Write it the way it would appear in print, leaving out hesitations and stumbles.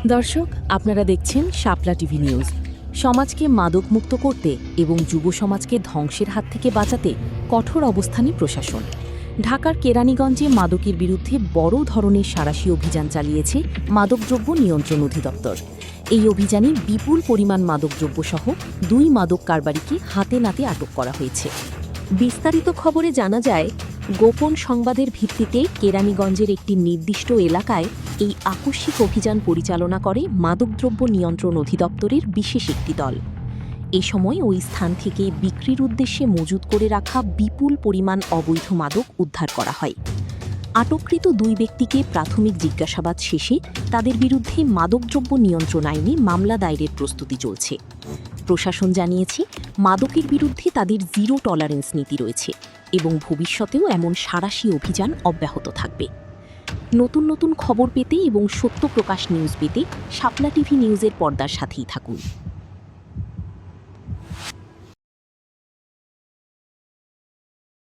দর্শক, আপনারা দেখছেন শাপলা টিভি নিউজ। সমাজকে মাদকমুক্ত করতে এবং যুব সমাজকে ধ্বংসের হাত থেকে বাঁচাতে কঠোর অবস্থানে প্রশাসন। ঢাকার কেরানীগঞ্জে মাদকের বিরুদ্ধে বড় ধরনের সাঁড়াশি অভিযান চালিয়েছে মাদকদ্রব্য নিয়ন্ত্রণ অধিদপ্তর। এই অভিযানে বিপুল পরিমাণ মাদকদ্রব্যসহ 2 মাদক কারবারিকে হাতে নাতে আটক করা হয়েছে। বিস্তারিত খবরে জানা যায়, গোপন সংবাদের ভিত্তিতে কেরানীগঞ্জের একটি নির্দিষ্ট এলাকায় এই আকস্মিক অভিযান পরিচালনা করে মাদকদ্রব্য নিয়ন্ত্রণ অধিদপ্তরের বিশেষ একটি দল। এ সময় ওই স্থান থেকে বিক্রির উদ্দেশ্যে মজুত করে রাখা বিপুল পরিমাণ অবৈধ মাদক উদ্ধার করা হয়। আটককৃত 2 ব্যক্তিকে প্রাথমিক জিজ্ঞাসাবাদ শেষে তাদের বিরুদ্ধে মাদকদ্রব্য নিয়ন্ত্রণ আইনে মামলা দায়েরের প্রস্তুতি চলছে। প্রশাসন জানিয়েছে, মাদকের বিরুদ্ধে তাদের জিরো টলারেন্স নীতি রয়েছে এবং ভবিষ্যতেও এমন সাঁড়াশি অভিযান অব্যাহত থাকবে। নতুন নতুন খবর পেতে এবং সত্য প্রকাশ নিউজ পেতে শাপলা টিভি নিউজের পর্দার সাথেই থাকুন।